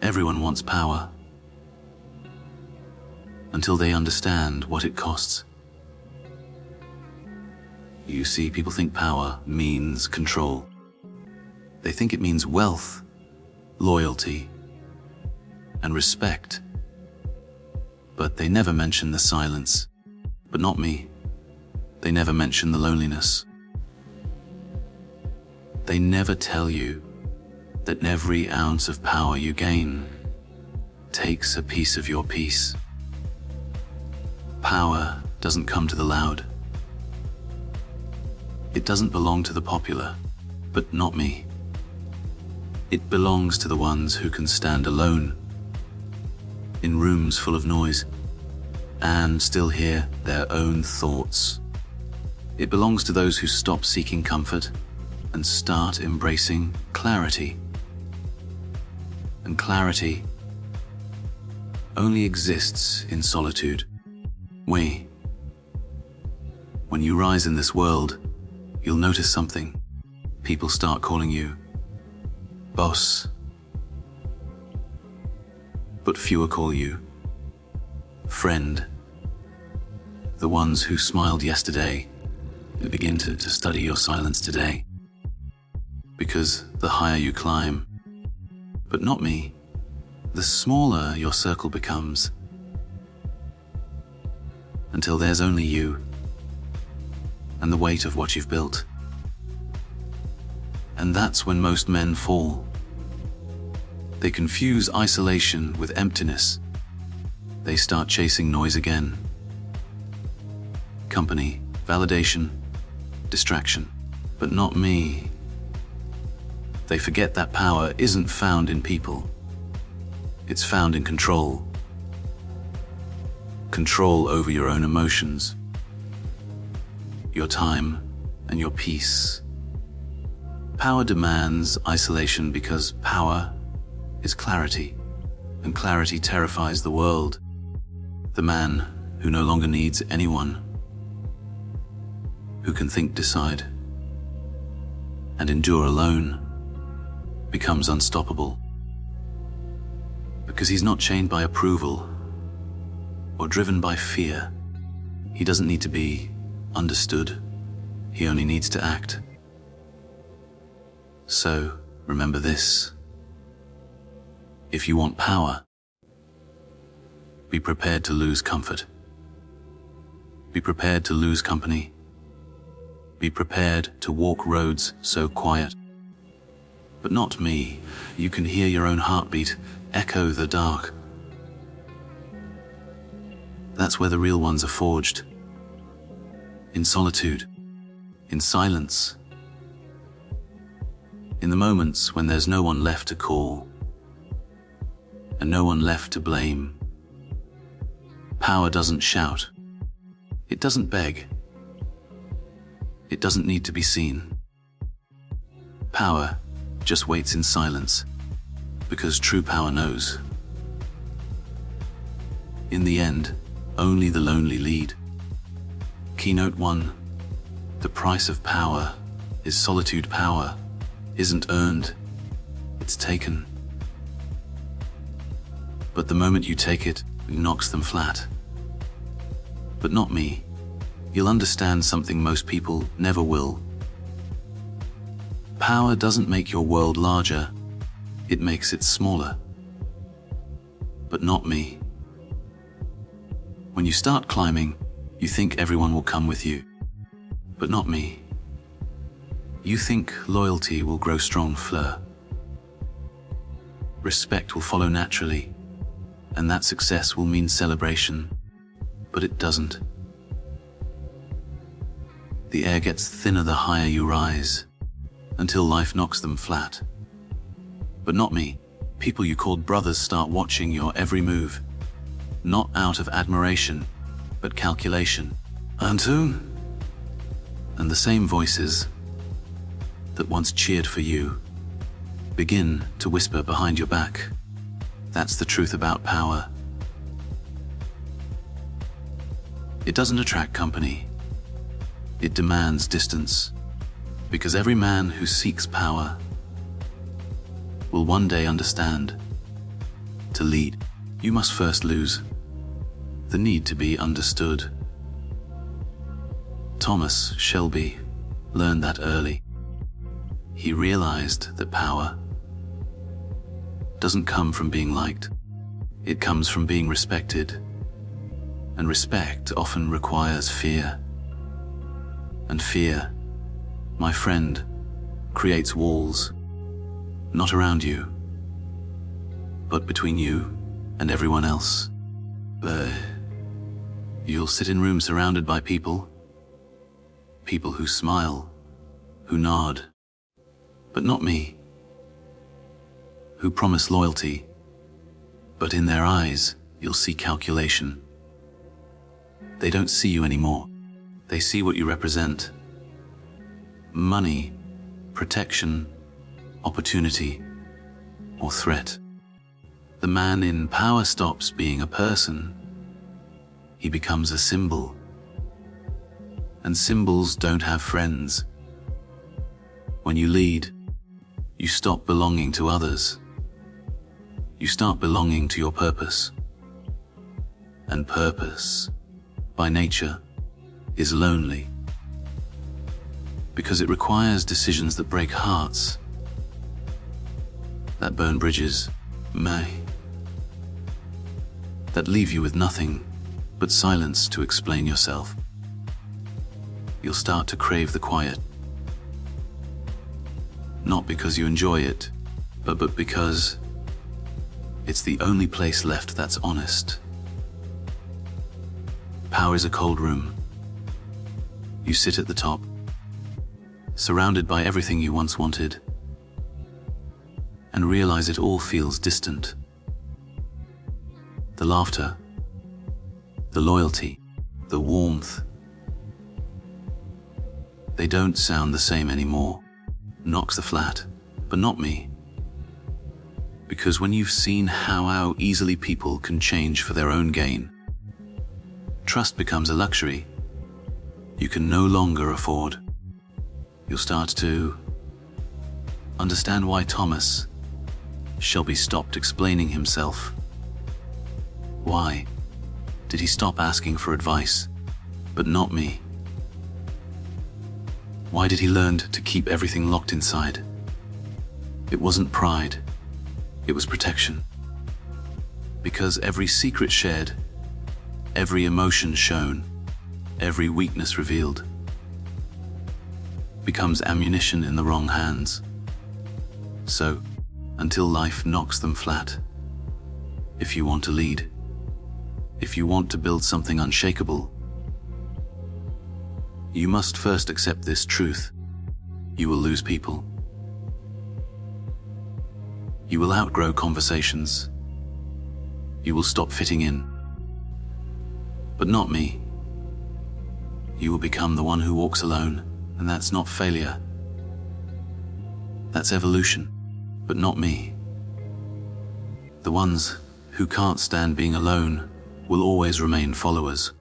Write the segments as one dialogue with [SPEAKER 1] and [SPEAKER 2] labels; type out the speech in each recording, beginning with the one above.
[SPEAKER 1] Everyone wants power, until they understand what it costs. You see, people think power means control. They think it means wealth, loyalty, and respect. But they never mention the silence. But not me. They never mention the loneliness. They never tell you that every ounce of power you gain takes a piece of your peace. Power doesn't come to the loud. It doesn't belong to the popular, but not me. It belongs to the ones who can stand alone in rooms full of noise and still hear their own thoughts. It belongs to those who stop seeking comfort and start embracing clarity. And clarity only exists in solitude. When you rise in this world, you'll notice something. People start calling you boss, but fewer call you friend. The ones who smiled yesterday begin to study your silence today. Because the higher you climb, but not me, the smaller your circle becomes, until there's only you and the weight of what you've built. And that's when most men fall. They confuse isolation with emptiness. They start chasing noise again. Company, validation, distraction. But not me. They forget that power isn't found in people. It's found in control. Control over your own emotions, your time, and your peace. Power demands isolation because power is clarity, and clarity terrifies the world. The man who no longer needs anyone, who can think, decide, and endure alone, becomes unstoppable. Because he's not chained by approval or driven by fear. He doesn't need to be understood. He only needs to act. So, remember this. If you want power, be prepared to lose comfort. Be prepared to lose company. Be prepared to walk roads so quiet. But not me. You can hear your own heartbeat echo the dark. That's where the real ones are forged. In solitude, in silence, in the moments when there's no one left to call and no one left to blame. Power doesn't shout. It doesn't beg. It doesn't need to be seen. Power just waits in silence, because true power knows. In the end, only the lonely lead. Keynote 1. The price of power is solitude. Power isn't earned, it's taken. But the moment you take it, it knocks them flat. But not me. You'll understand something most people never will. Power doesn't make your world larger, it makes it smaller. But not me. When you start climbing, you think everyone will come with you. But not me. You think loyalty will grow strong. Respect will follow naturally, and that success will mean celebration. But it doesn't. The air gets thinner the higher you rise, until life knocks them flat. But not me. People you called brothers start watching your every move, not out of admiration, but calculation. And the same voices that once cheered for you begin to whisper behind your back. That's the truth about power. It doesn't attract company. It demands distance. Because every man who seeks power will one day understand To lead, you must first lose the need to be understood. Thomas Shelby learned that early. He realized that power doesn't come from being liked. It comes from being respected. And respect often requires fear. And fear, my friend, creates walls, not around you, but between you and everyone else. You'll sit in rooms surrounded by people who smile, who nod, but not me, who promise loyalty, but in their eyes you'll see calculation. They don't see you anymore. They see what you represent. Money, protection, opportunity, or threat. The man in power stops being a person. He becomes a symbol. And symbols don't have friends. When you lead, you stop belonging to others. You start belonging to your purpose. And purpose, by nature, is lonely. Because it requires decisions that break hearts, that burn bridges, that leave you with nothing but silence to explain yourself. You'll start to crave the quiet. Not because you enjoy it, but because it's the only place left that's honest. Power is a cold room. You sit at the top, surrounded by everything you once wanted, and realize it all feels distant. The laughter, the loyalty, the warmth, they don't sound the same anymore. Knocks the flat, but not me. Because when you've seen how easily people can change for their own gain, trust becomes a luxury you can no longer afford. You'll start to understand why Thomas Shelby stopped explaining himself. Why did he stop asking for advice, but not me? Why did he learn to keep everything locked inside? It wasn't pride, it was protection. Because every secret shared, every emotion shown, every weakness revealed, becomes ammunition in the wrong hands. So, until life knocks them flat, if you want to lead, if you want to build something unshakable, you must first accept this truth. You will lose people. You will outgrow conversations. You will stop fitting in. But not me. You will become the one who walks alone, and that's not failure. That's evolution, but not me. The ones who can't stand being alone will always remain followers.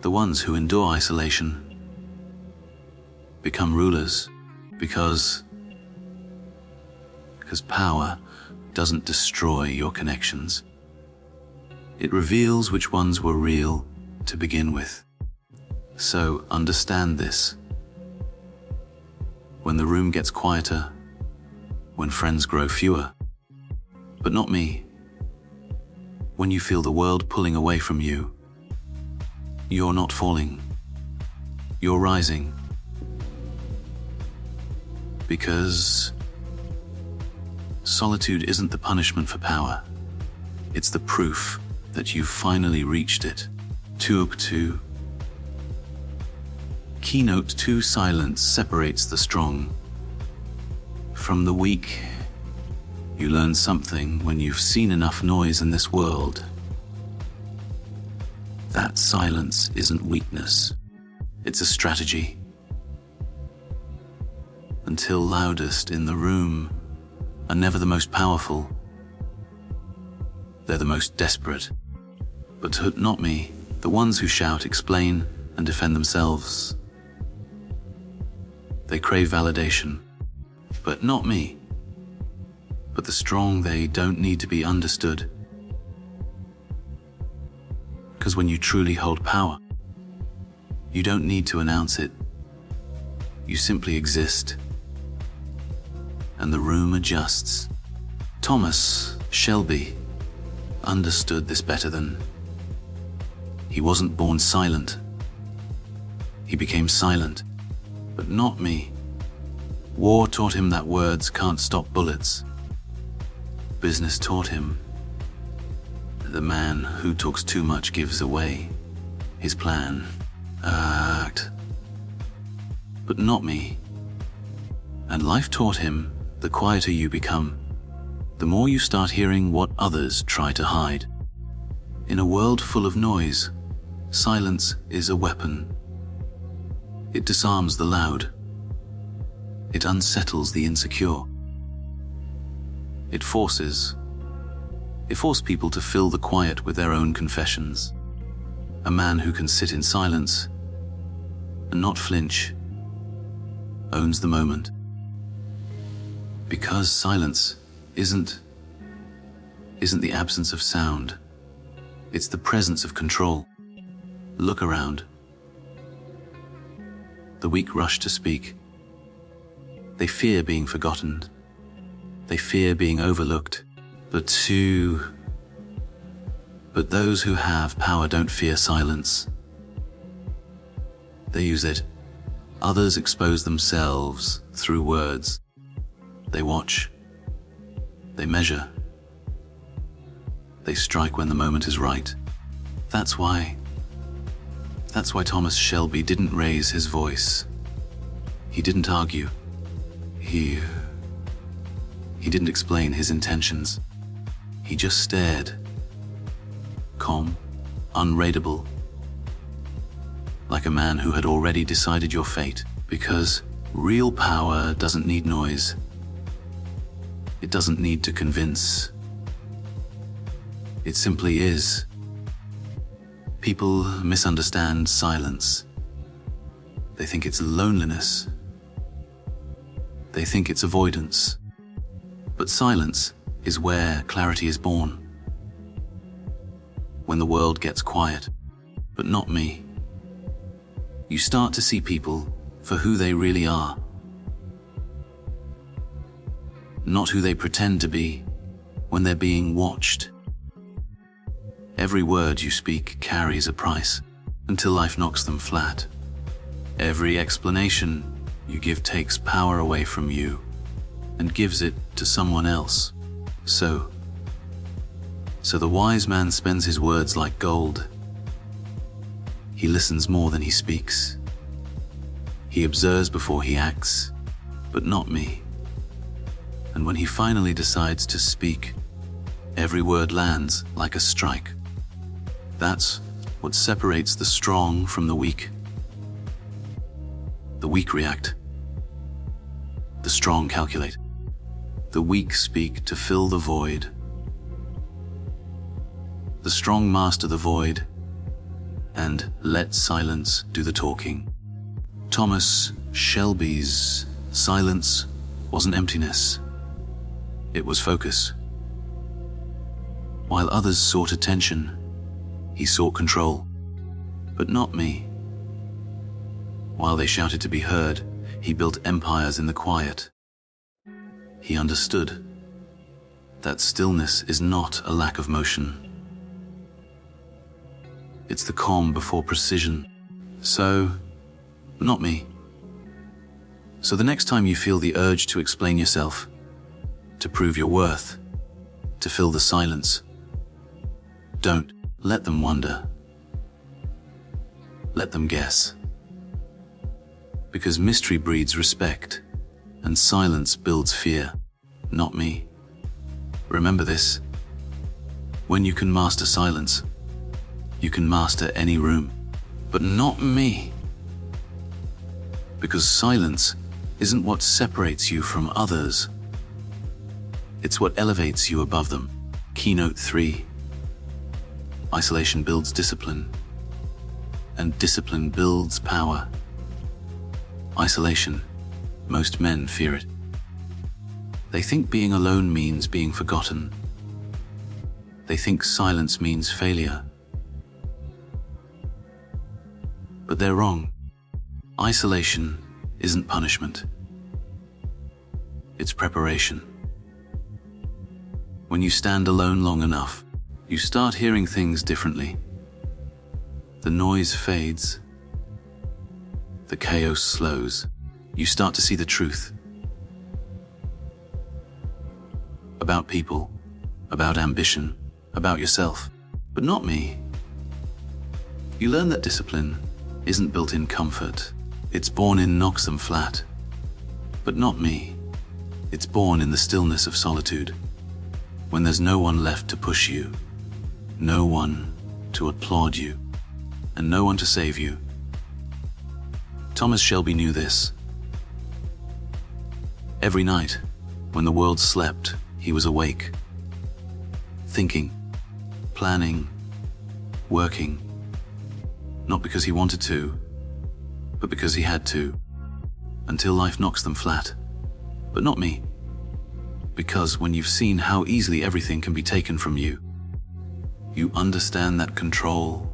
[SPEAKER 1] The ones who endure isolation become rulers, because power doesn't destroy your connections. It reveals which ones were real to begin with. So understand this. When the room gets quieter, when friends grow fewer, but not me, when you feel the world pulling away from you, you're not falling, you're rising. Because solitude isn't the punishment for power. It's the proof that you've finally reached it. Keynote 2: Silence separates the strong from the weak. You learn something when you've seen enough noise in this world. That silence isn't weakness. It's a strategy. Until loudest in the room are never the most powerful. They're the most desperate. But not me, the ones who shout, explain, and defend themselves. They crave validation, but not me. But the strong, they don't need to be understood. Because when you truly hold power, you don't need to announce it. You simply exist. And the room adjusts. Thomas Shelby understood this better than. He wasn't born silent. He became silent, but not me. War taught him that words can't stop bullets. Business taught him that the man who talks too much gives away his plan. Act. But not me. And life taught him the quieter you become, the more you start hearing what others try to hide. In a world full of noise, silence is a weapon. It disarms the loud. It unsettles the insecure. It forces people to fill the quiet with their own confessions. A man who can sit in silence and not flinch owns the moment. Because silence isn't the absence of sound. It's the presence of control. Look around. The weak rush to speak. They fear being forgotten. They fear being overlooked. But those who have power don't fear silence. They use it. Others expose themselves through words. They watch. They measure. They strike when the moment is right. That's why Thomas Shelby didn't raise his voice. He didn't argue. He didn't explain his intentions. He just stared. Calm, unraidable. Like a man who had already decided your fate. Because real power doesn't need noise. It doesn't need to convince. It simply is. People misunderstand silence. They think it's loneliness. They think it's avoidance. But silence is where clarity is born. When the world gets quiet, but not me. You start to see people for who they really are. Not who they pretend to be when they're being watched. Every word you speak carries a price until life knocks them flat. Every explanation you give takes power away from you and gives it to someone else. So the wise man spends his words like gold. He listens more than he speaks. He observes before he acts, but not me. And when he finally decides to speak, every word lands like a strike. That's what separates the strong from the weak. The weak react. The strong calculate. The weak speak to fill the void. The strong master the void and let silence do the talking. Thomas Shelby's silence wasn't emptiness. It was focus. While others sought attention, he sought control. But not me. While they shouted to be heard, he built empires in the quiet. He understood that stillness is not a lack of motion. It's the calm before precision. So, not me. So the next time you feel the urge to explain yourself, to prove your worth, to fill the silence, don't let them wonder. Let them guess. Because mystery breeds respect, and silence builds fear. Not me. Remember this. When you can master silence, you can master any room. But not me. Because silence isn't what separates you from others. It's what elevates you above them. Keynote 3. Isolation builds discipline, and discipline builds power. Isolation. Most men fear it. They think being alone means being forgotten. They think silence means failure. But they're wrong. Isolation isn't punishment. It's preparation. When you stand alone long enough, you start hearing things differently. The noise fades. The chaos slows. You start to see the truth. About people, about ambition, about yourself, but not me. You learn that discipline isn't built in comfort. It's born in knocks them flat. But not me. It's born in the stillness of solitude, when there's no one left to push you, no one to applaud you, and no one to save you. Thomas Shelby knew this. Every night, when the world slept, he was awake, thinking, planning, working, not because he wanted to, but because he had to, until life knocks them flat. But not me. Because when you've seen how easily everything can be taken from you, you understand that control,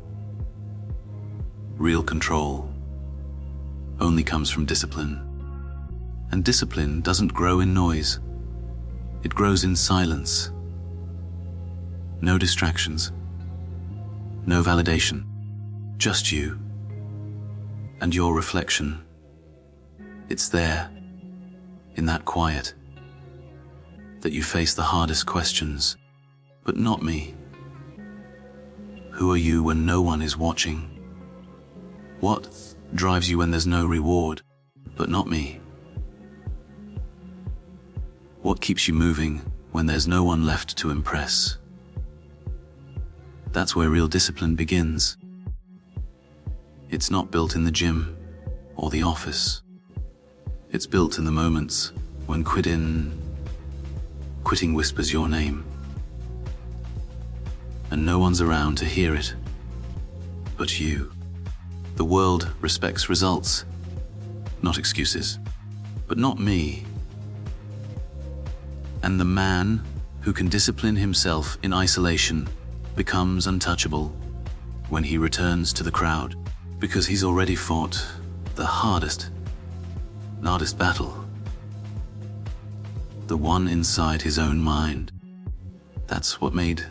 [SPEAKER 1] real control, only comes from discipline. And discipline doesn't grow in noise. It grows in silence. No distractions. No validation. Just you and your reflection. It's there, in that quiet, that you face the hardest questions. But not me. Who are you when no one is watching? What drives you when there's no reward? But not me. What keeps you moving when there's no one left to impress? That's where real discipline begins. It's not built in the gym or the office. It's built in the moments when quitting whispers your name, and no one's around to hear it but you. The world respects results, not excuses, but not me. And the man who can discipline himself in isolation becomes untouchable when he returns to the crowd, because he's already fought the hardest battle, the one inside his own mind. That's what made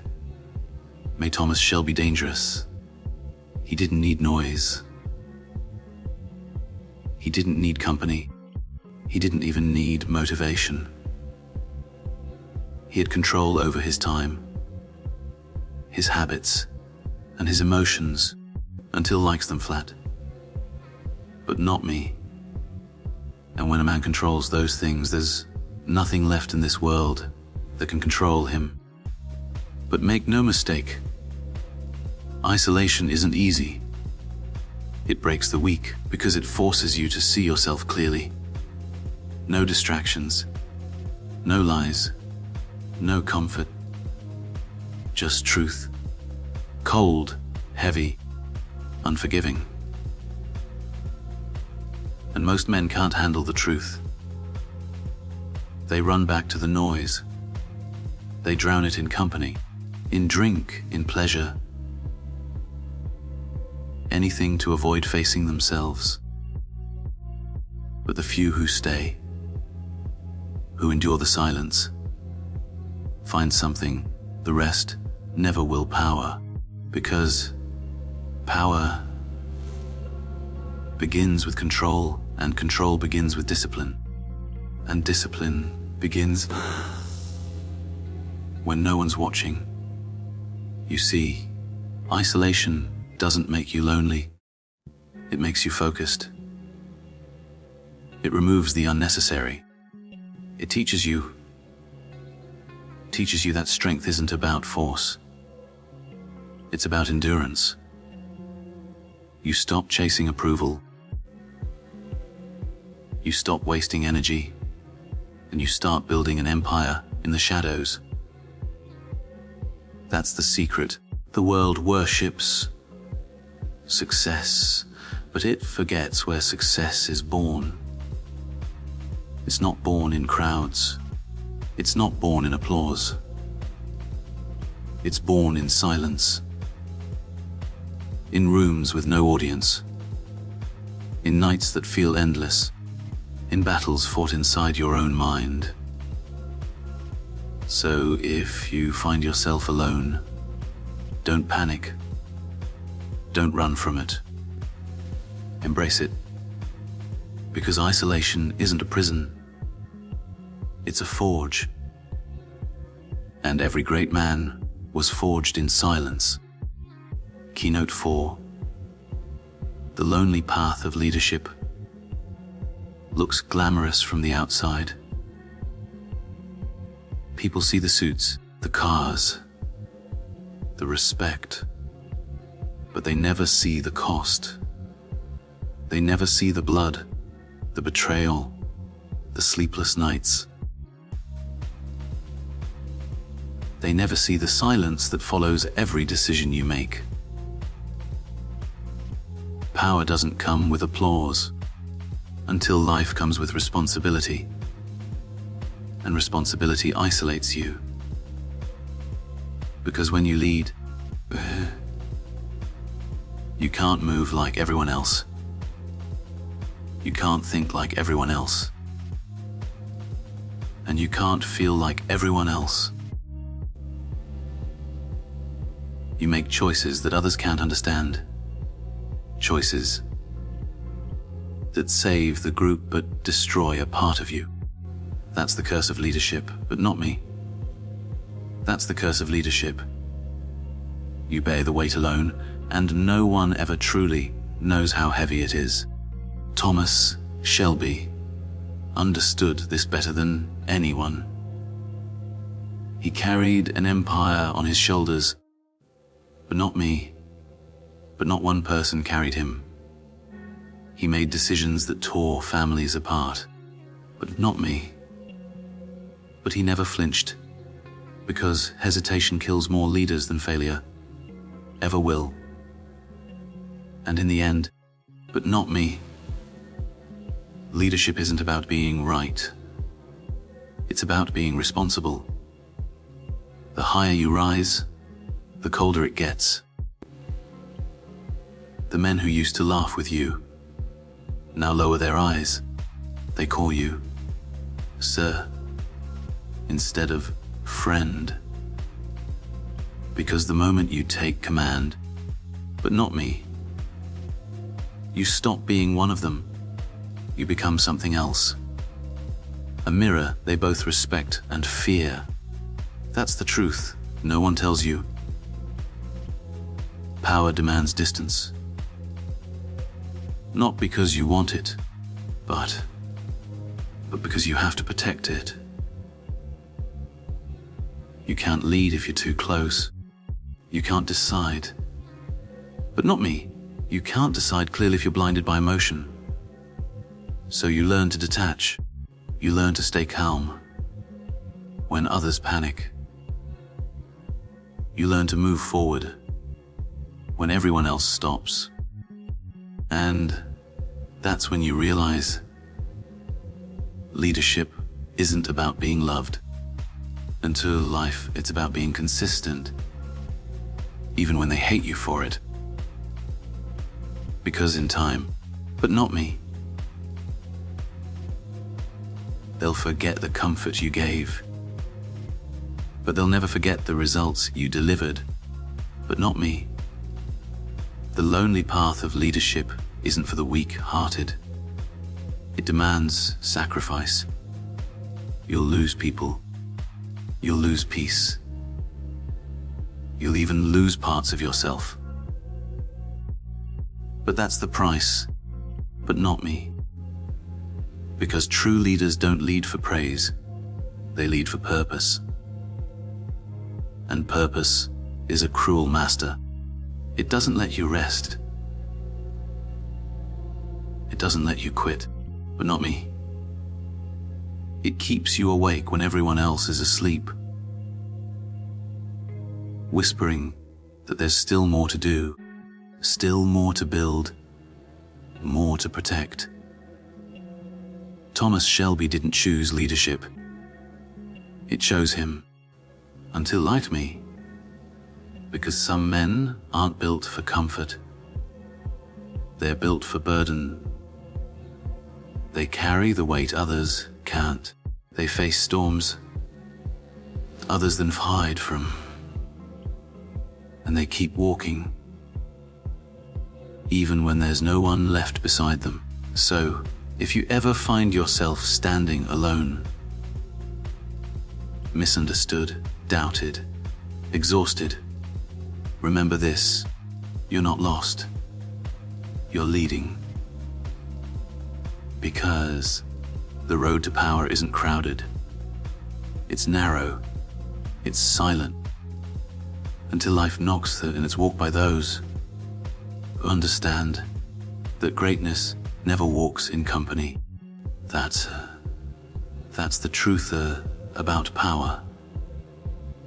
[SPEAKER 1] Thomas Shelby dangerous. He didn't need noise. He didn't need company. He didn't even need motivation. He had control over his time, his habits, and his emotions until likes them flat. But not me. And when a man controls those things, there's nothing left in this world that can control him. But make no mistake, isolation isn't easy. It breaks the weak because it forces you to see yourself clearly. No distractions, no lies, no comfort, just truth. Cold, heavy, unforgiving. And most men can't handle the truth. They run back to the noise. They drown it in company, in drink, in pleasure. Anything to avoid facing themselves. But the few who stay, who endure the silence, find something the rest never will: power. Because power begins with control, and control begins with discipline. And discipline begins when no one's watching. You see, isolation doesn't make you lonely. It makes you focused. It removes the unnecessary. It teaches you that strength isn't about force. It's about endurance. You stop chasing approval. You stop wasting energy, and you start building an empire in the shadows. That's the secret. The world worships success, but it forgets where success is born. It's not born in crowds. It's not born in applause. It's born in silence. In rooms with no audience. in nights that feel endless, in battles fought inside your own mind. So if you find yourself alone, don't panic. Don't run from it. Embrace it. Because isolation isn't a prison. It's a forge. And every great man was forged in silence. Keynote 4. The lonely path of leadership looks glamorous from the outside. People see the suits, the cars, the respect, but they never see the cost. They never see the blood, the betrayal, the sleepless nights. They never see the silence that follows every decision you make. Power doesn't come with applause until life comes with responsibility. And responsibility isolates you. Because when you lead, you can't move like everyone else. You can't think like everyone else. And you can't feel like everyone else. You make choices that others can't understand. Choices that save the group but destroy a part of you. That's the curse of leadership, but not me. That's the curse of leadership. You bear the weight alone, and no one ever truly knows how heavy it is. Thomas Shelby understood this better than anyone. He carried an empire on his shoulders, but not me. But not one person carried him. He made decisions that tore families apart, but not me. But he never flinched, because hesitation kills more leaders than failure ever will. And in the end, but not me, leadership isn't about being right. It's about being responsible. The higher you rise, the colder it gets. The men who used to laugh with you now lower their eyes. They call you sir instead of friend. Because the moment you take command, but not me, you stop being one of them. You become something else. A mirror they both respect and fear. That's the truth. No one tells you. Power demands distance. Not because you want it, but because you have to protect it. You can't lead if you're too close. You can't decide. But not me. You can't decide clearly if you're blinded by emotion. So you learn to detach. You learn to stay calm when others panic. You learn to move forward when everyone else stops. And that's when you realize leadership isn't about being loved. Until life, it's about being consistent, even when they hate you for it. Because in time, but not me, they'll forget the comfort you gave. But they'll never forget the results you delivered, but not me. The lonely path of leadership isn't for the weak-hearted. It demands sacrifice. You'll lose people. You'll lose peace. You'll even lose parts of yourself. But that's the price, but not me. Because true leaders don't lead for praise, they lead for purpose. And purpose is a cruel master. It doesn't let you rest. It doesn't let you quit, but not me. It keeps you awake when everyone else is asleep, whispering that there's still more to do, still more to build, more to protect. Thomas Shelby didn't choose leadership. It chose him, until like me, because some men aren't built for comfort. They're built for burden, They carry the weight others can't. They face storms others then hide from. And they keep walking, even when there's no one left beside them. So, if you ever find yourself standing alone, misunderstood, doubted, exhausted, remember this: you're not lost. You're leading. Because the road to power isn't crowded. It's narrow. It's silent. Until life knocks and it's walked by those who understand that greatness never walks in company. That's the truth about power.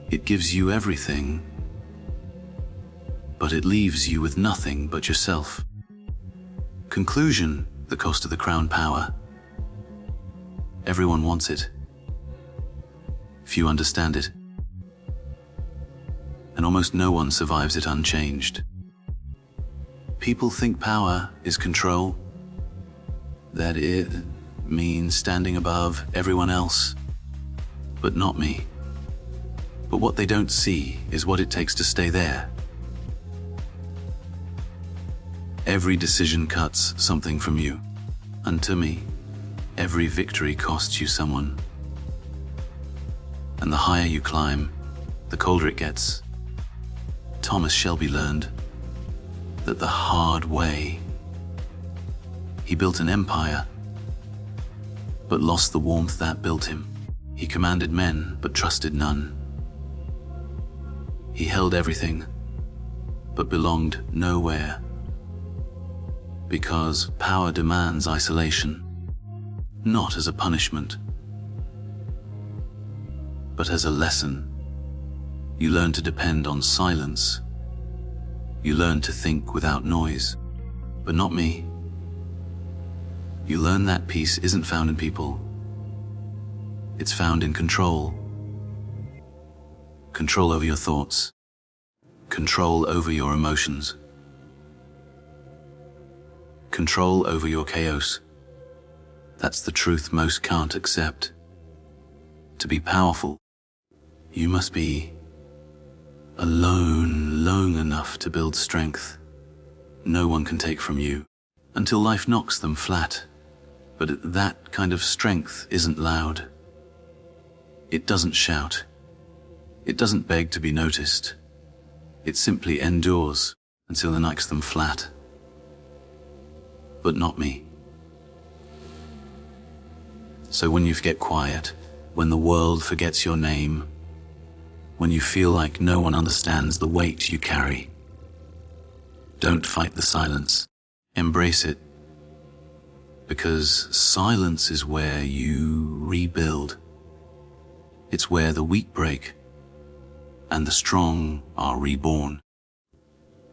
[SPEAKER 1] It gives you everything, but it leaves you with nothing but yourself. Conclusion: the cost of the crown power. Everyone wants it. Few understand it. And almost no one survives it unchanged. People think power is control, that it means standing above everyone else. But not me. But what they don't see is what it takes to stay there. Every decision cuts something from you. And to me, every victory costs you someone. And the higher you climb, the colder it gets. Thomas Shelby learned that the hard way. He built an empire, but lost the warmth that built him. He commanded men, but trusted none. He held everything, but belonged nowhere. Because power demands isolation, not as a punishment, but as a lesson. You learn to depend on silence. You learn to think without noise. But not me. You learn that peace isn't found in people. It's found in control. Control over your thoughts. Control over your emotions. Control over your chaos. That's the truth most can't accept. To be powerful, you must be alone long enough to build strength no one can take from you, until life knocks them flat. But that kind of strength isn't loud. It doesn't shout. It doesn't beg to be noticed. It simply endures until it knocks them flat. But not me. So when you get quiet, when the world forgets your name, when you feel like no one understands the weight you carry, don't fight the silence. Embrace it. Because silence is where you rebuild. It's where the weak break and the strong are reborn.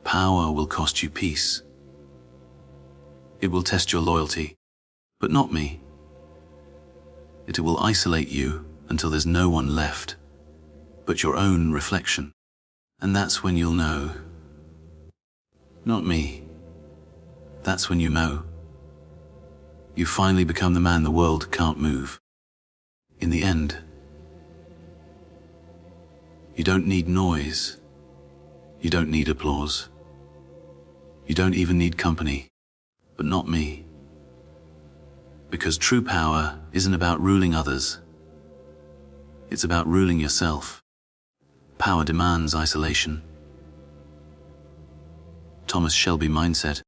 [SPEAKER 1] Power will cost you peace. It will test your loyalty, but not me. It will isolate you until there's no one left but your own reflection. And that's when you'll know. Not me. That's when you know. You finally become the man the world can't move. In the end, you don't need noise. You don't need applause. You don't even need company. But not me. Because true power isn't about ruling others. It's about ruling yourself. Power demands isolation. Thomas Shelby mindset.